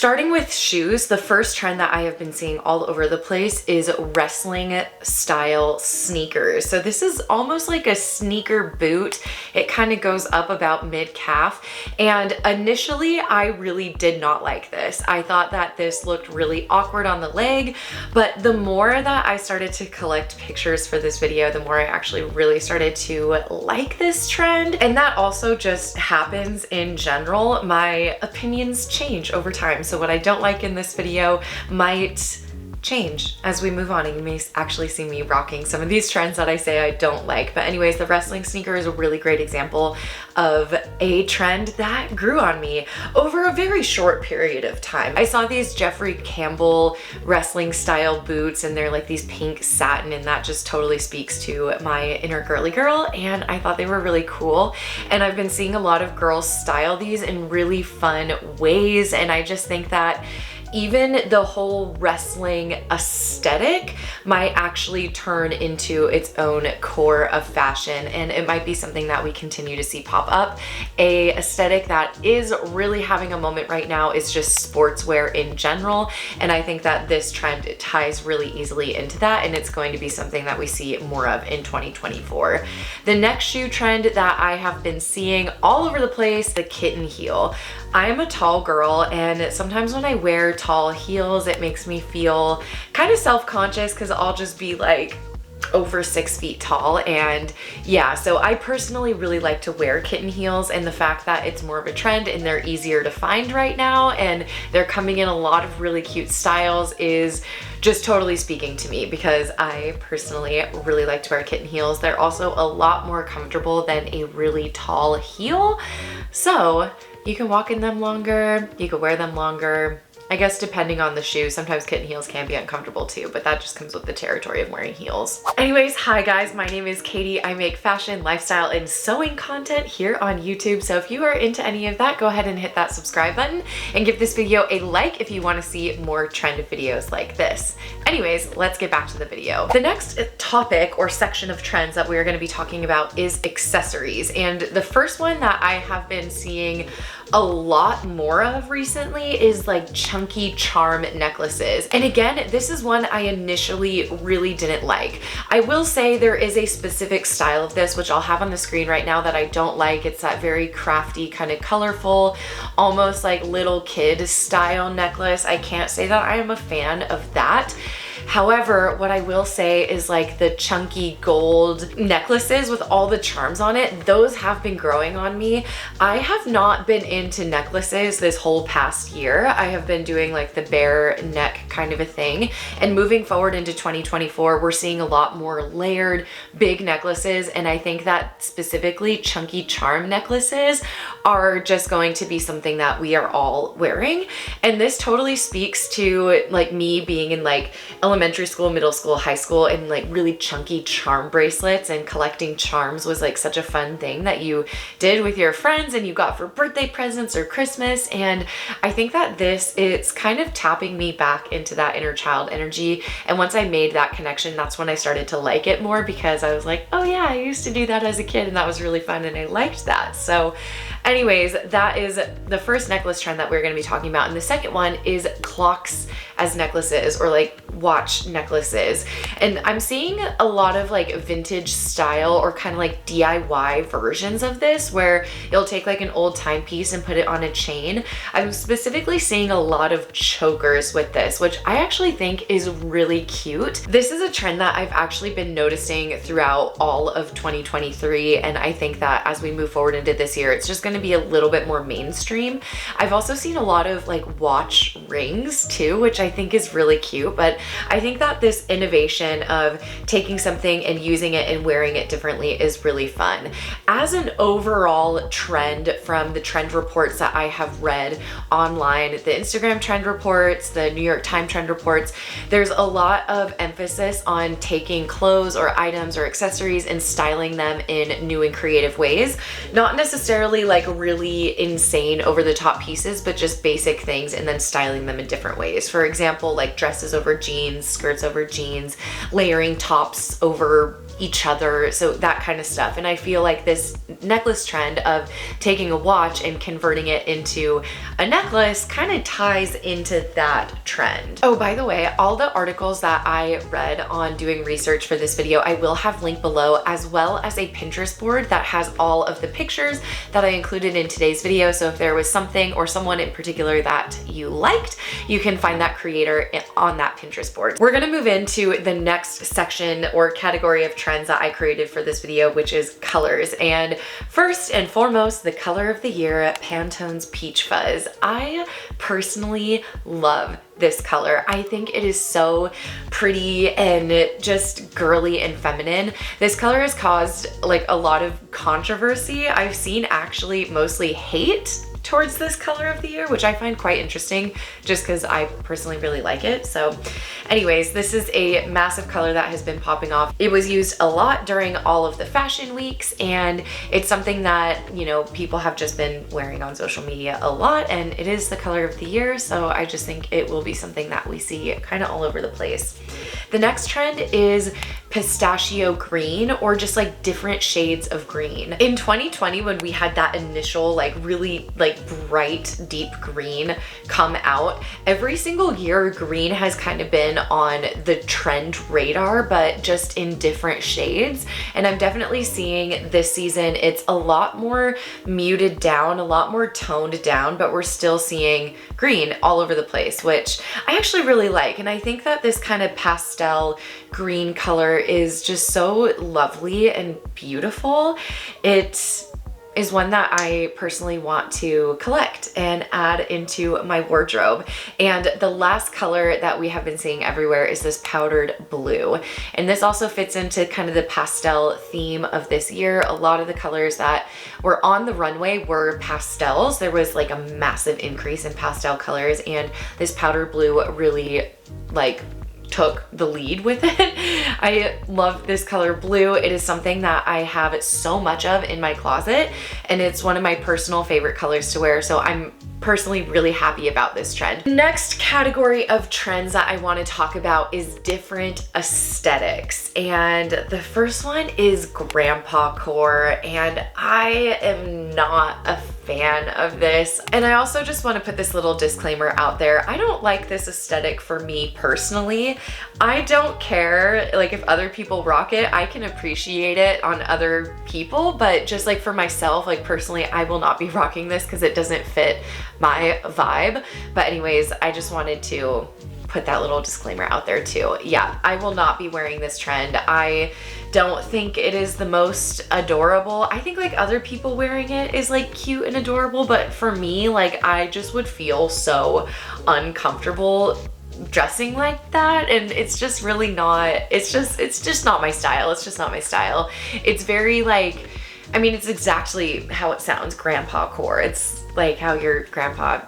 Starting with shoes, the first trend that I have been seeing all over the place is wrestling style sneakers. So this is almost like a sneaker boot. It kind of goes up about mid-calf. And initially, I really did not like this. I thought that this looked really awkward on the leg, but the more that I started to collect pictures for this video, the more I actually really started to like this trend. And that also just happens in general. My opinions change over time. So what I don't like in this video might change as we move on, and you may actually see me rocking some of these trends that I say I don't like. But anyways, the wrestling sneaker is a really great example of a trend that grew on me over a very short period of time. I saw these Jeffrey Campbell wrestling style boots, and they're like these pink satin, and that just totally speaks to my inner girly girl, and I thought they were really cool. And I've been seeing a lot of girls style these in really fun ways, and I just think that even the whole wrestling aesthetic might actually turn into its own core of fashion, and it might be something that we continue to see pop up. A aesthetic that is really having a moment right now is just sportswear in general, and I think that this trend ties really easily into that, and it's going to be something that we see more of in 2024. The next shoe trend that I have been seeing all over the place, the kitten heel. I am a tall girl, and sometimes when I wear tall heels, it makes me feel kind of self-conscious because I'll just be like over 6 feet tall. And yeah, so I personally really like to wear kitten heels, and the fact that it's more of a trend and they're easier to find right now and they're coming in a lot of really cute styles is just totally speaking to me, because I personally really like to wear kitten heels. They're also a lot more comfortable than a really tall heel, so you can walk in them longer, you can wear them longer. I guess depending on the shoe, sometimes kitten heels can be uncomfortable too, but that just comes with the territory of wearing heels. Anyways, hi guys, my name is Katie. I make fashion, lifestyle, and sewing content here on YouTube. So if you are into any of that, go ahead and hit that subscribe button and give this video a like if you want to see more trend videos like this. Anyways, let's get back to the video. The next topic or section of trends that we're going to be talking about is accessories. And the first one that I have been seeing a lot more of recently is like chunky charm necklaces. And again, this is one I initially really didn't like. I will say there is a specific style of this, which I'll have on the screen right now, that I don't like. It's that very crafty, kind of colorful, almost like little kid style necklace. I can't say that I am a fan of that. However, what I will say is like the chunky gold necklaces with all the charms on it, those have been growing on me. I have not been into necklaces this whole past year. I have been doing like the bare neck kind of a thing. And moving forward into 2024, we're seeing a lot more layered big necklaces. And I think that specifically chunky charm necklaces are just going to be something that we are all wearing. And this totally speaks to like me being in like elementary school, middle school, high school, and like really chunky charm bracelets, and collecting charms was like such a fun thing that you did with your friends and you got for birthday presents or Christmas. And I think that it's kind of tapping me back into that inner child energy. And once I made that connection, that's when I started to like it more, because I was like, oh yeah, I used to do that as a kid and that was really fun and I liked that. So anyways, that is the first necklace trend that we're going to be talking about. And the second one is clocks as necklaces, or like watch necklaces. And I'm seeing a lot of like vintage style or kind of like DIY versions of this, where you'll take like an old timepiece and put it on a chain. I'm specifically seeing a lot of chokers with this, which I actually think is really cute. This is a trend that I've actually been noticing throughout all of 2023, and I think that as we move forward into this year, it's just going to be a little bit more mainstream. I've also seen a lot of like watch rings too, which I think is really cute, but I think that this innovation of taking something and using it and wearing it differently is really fun. As an overall trend from the trend reports that I have read online, the Instagram trend reports, the New York Times trend reports, there's a lot of emphasis on taking clothes or items or accessories and styling them in new and creative ways. Not necessarily like really insane over the top pieces, but just basic things, and then styling them in different ways. For example, like dresses over jeans, skirts over jeans, layering tops over each other, so that kind of stuff. And I feel like this necklace trend of taking a watch and converting it into a necklace kind of ties into that trend. Oh, by the way, all the articles that I read on doing research for this video, I will have linked below, as well as a Pinterest board that has all of the pictures that I included in today's video. So if there was something or someone in particular that you liked, you can find that creator on that Pinterest board. We're gonna move into the next section or category of trends that I created for this video, which is colors. And first and foremost, the color of the year, Pantone's Peach Fuzz. I personally love this color. I think it is so pretty and just girly and feminine. This color has caused like a lot of controversy. I've seen actually mostly hate towards this color of the year, which I find quite interesting just because I personally really like it. So anyways, this is a massive color that has been popping off. It was used a lot during all of the fashion weeks, and it's something that, you know, people have just been wearing on social media a lot, and it is the color of the year, so I just think it will be something that we see kind of all over the place. The next trend is pistachio green, or just like different shades of green. In 2020, when we had that initial like really like bright deep green come out, every single year green has kind of been on the trend radar, but just in different shades. And I'm definitely seeing this season it's a lot more muted down, a lot more toned down, but we're still seeing green all over the place, which I actually really like. And I think that this kind of pastel green color is just so lovely and beautiful. It is one that I personally want to collect and add into my wardrobe. And the last color that we have been seeing everywhere is this powdered blue. And this also fits into kind of the pastel theme of this year. A lot of the colors that were on the runway were pastels. There was like a massive increase in pastel colors, and this powdered blue really like took the lead with it. I love this color blue. It is something that I have so much of in my closet, and it's one of my personal favorite colors to wear, so I'm personally really happy about this trend. Next category of trends that I want to talk about is different aesthetics, and the first one is grandpa core, and I am not a fan of this. And I also just want to put this little disclaimer out there. I don't like this aesthetic for me personally. I don't care like if other people rock it. I can appreciate it on other people, but just like for myself, like personally, I will not be rocking this because it doesn't fit my vibe. But anyways, I just wanted to put that little disclaimer out there too. Yeah, I will not be wearing this trend. I don't think it is the most adorable. I think like other people wearing it is like cute and adorable, but for me, like I just would feel so uncomfortable dressing like that, and it's just really not, it's just not my style. It's just not my style. It's very like, I mean, it's exactly how it sounds, grandpa core. It's like how your grandpa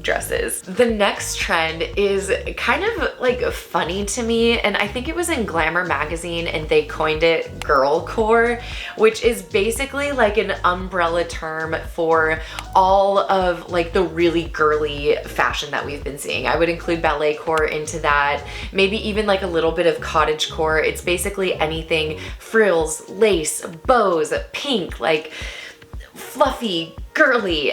dresses. The next trend is kind of like funny to me, and I think it was in Glamour magazine and they coined it girl core, which is basically like an umbrella term for all of like the really girly fashion that we've been seeing. I would include ballet core into that, maybe even like a little bit of cottage core. It's basically anything frills, lace, bows, pink, like fluffy, girly.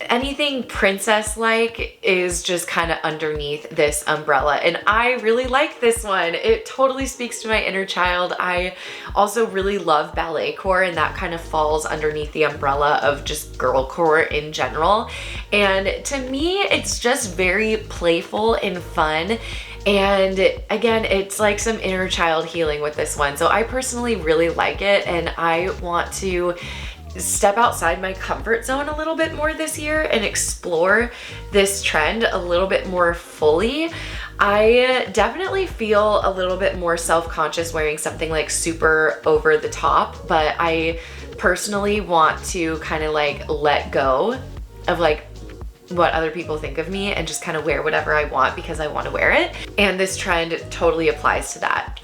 Anything princess-like is just kind of underneath this umbrella, and I really like this one. It totally speaks to my inner child. I also really love ballet core, and that kind of falls underneath the umbrella of just girl core in general. And to me, it's just very playful and fun. And again, it's like some inner child healing with this one. So I personally really like it, and I want to step outside my comfort zone a little bit more this year and explore this trend a little bit more fully. I definitely feel a little bit more self-conscious wearing something like super over the top, but I personally want to kind of like let go of like what other people think of me and just kind of wear whatever I want because I want to wear it. And this trend totally applies to that.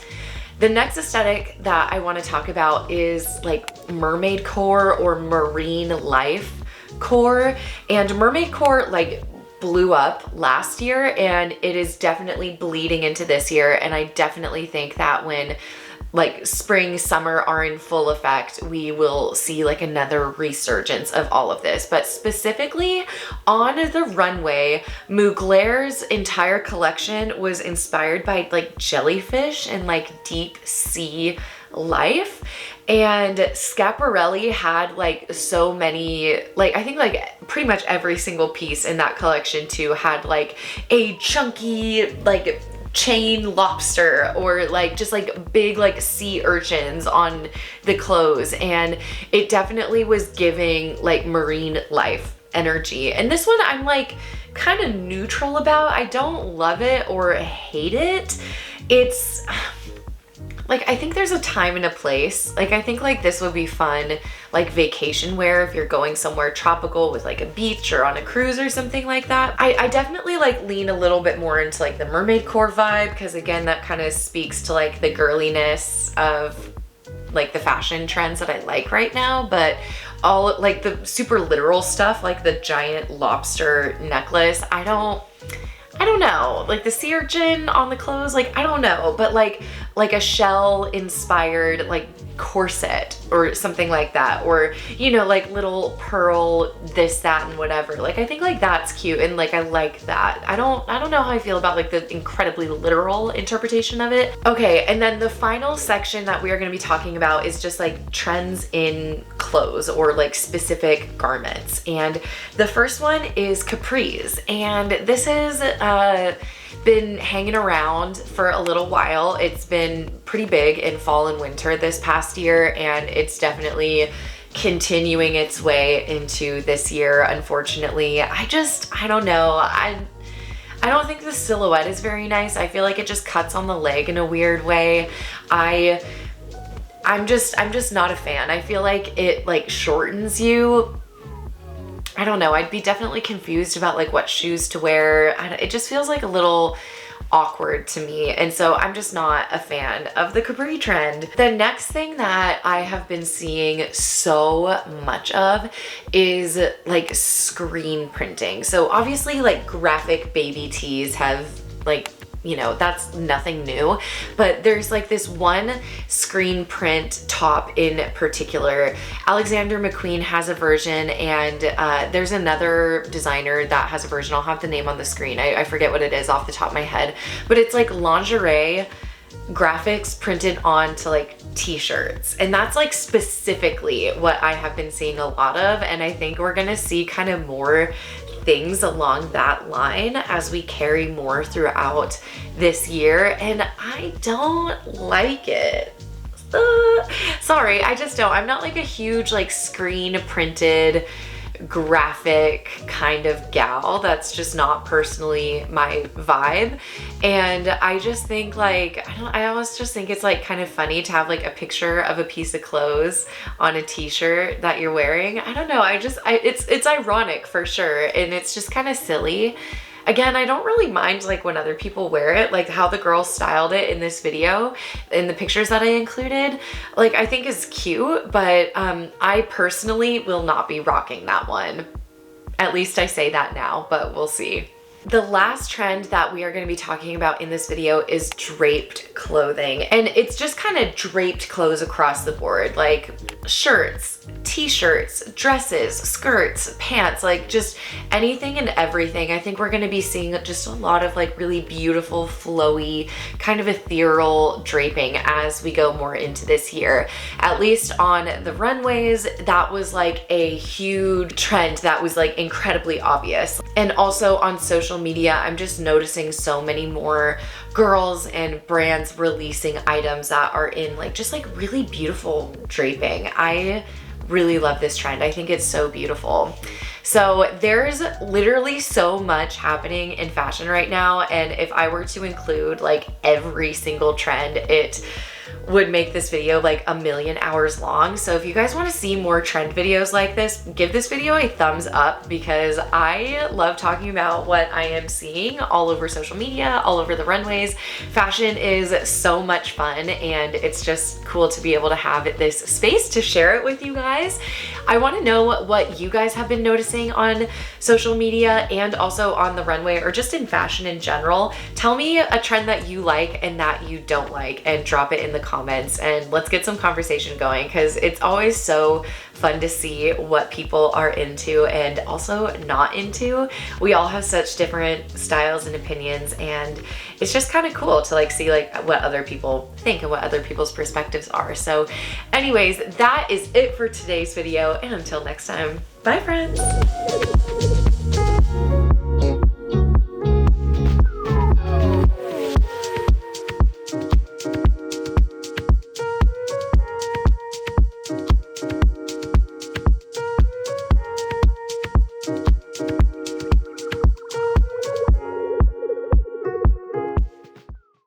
The next aesthetic that I want to talk about is like mermaid core or marine life core. And mermaid core like blew up last year, and it is definitely bleeding into this year. And I definitely think that when like spring, summer are in full effect, we will see like another resurgence of all of this. But specifically on the runway, Mugler's entire collection was inspired by like jellyfish and like deep sea life. And Schiaparelli had like so many, like I think like pretty much every single piece in that collection too had like a chunky like chain lobster or like just like big like sea urchins on the clothes, and it definitely was giving like marine life energy. And this one I'm like kind of neutral about. I don't love it or hate it. It's like, I think there's a time and a place. Like, I think like this would be fun, like vacation wear if you're going somewhere tropical with like a beach or on a cruise or something like that. I definitely like lean a little bit more into like the Mermaid Core vibe, because again, that kind of speaks to like the girliness of like the fashion trends that I like right now. But all like the super literal stuff, like the giant lobster necklace, I don't know, like the sea urchin on the clothes, like I don't know, but like a shell inspired like corset or something like that, or you know, like little pearl this, that, and whatever. Like I think like that's cute, and like I like that. I don't know how I feel about like the incredibly literal interpretation of it. Okay, and then the final section that we are going to be talking about is just like trends in clothes or like specific garments. And the first one is capris, and this has been hanging around for a little while. It's been pretty big in fall and winter this past year, and it's definitely continuing its way into this year, unfortunately. I don't know. I don't think the silhouette is very nice. I feel like it just cuts on the leg in a weird way. I'm just not a fan. I feel like it like shortens you. I don't know. I'd be definitely confused about like what shoes to wear. It just feels like a little awkward to me, and so I'm just not a fan of the capri trend. The next thing that I have been seeing so much of is like screen printing. So obviously like graphic baby tees have like, you know, that's nothing new, but there's like this one screen print top in particular. Alexander McQueen has a version, and there's another designer that has a version. I'll have the name on the screen. I forget what it is off the top of my head, but it's like lingerie graphics printed onto like t-shirts, and that's like specifically what I have been seeing a lot of, and I think we're gonna see kind of more things along that line as we carry more throughout this year, and I don't like it. Sorry, I just don't. I'm not like a huge like screen printed graphic kind of gal. That's just not personally my vibe. And I just think like, I always just think it's like kind of funny to have like a picture of a piece of clothes on a t-shirt that you're wearing. I don't know. It's ironic for sure. And it's just kind of silly. Again, I don't really mind like when other people wear it, like how the girl styled it in this video, in the pictures that I included, like I think is cute, but I personally will not be rocking that one. At least I say that now, but we'll see. The last trend that we are going to be talking about in this video is draped clothing, and it's just kind of draped clothes across the board, like shirts, t-shirts, dresses, skirts, pants, like just anything and everything. I think we're going to be seeing just a lot of like really beautiful, flowy, kind of ethereal draping as we go more into this year. At least on the runways, that was like a huge trend that was like incredibly obvious. And also on social media, I'm just noticing so many more girls and brands releasing items that are in like just like really beautiful draping. I really love this trend. I think it's so beautiful. So there's literally so much happening in fashion right now, and if I were to include like every single trend, it would make this video like a million hours long. So if you guys want to see more trend videos like this, give this video a thumbs up, because I love talking about what I am seeing all over social media, all over the runways. Fashion is so much fun, and it's just cool to be able to have this space to share it with you guys. I want to know what you guys have been noticing on social media and also on the runway, or just in fashion in general. Tell me a trend that you like and that you don't like, and drop it in the the comments and let's get some conversation going, because it's always so fun to see what people are into and also not into. We all have such different styles and opinions, and it's just kind of cool to like see like what other people think and what other people's perspectives are. So anyways, that is it for today's video, and until next time, bye friends.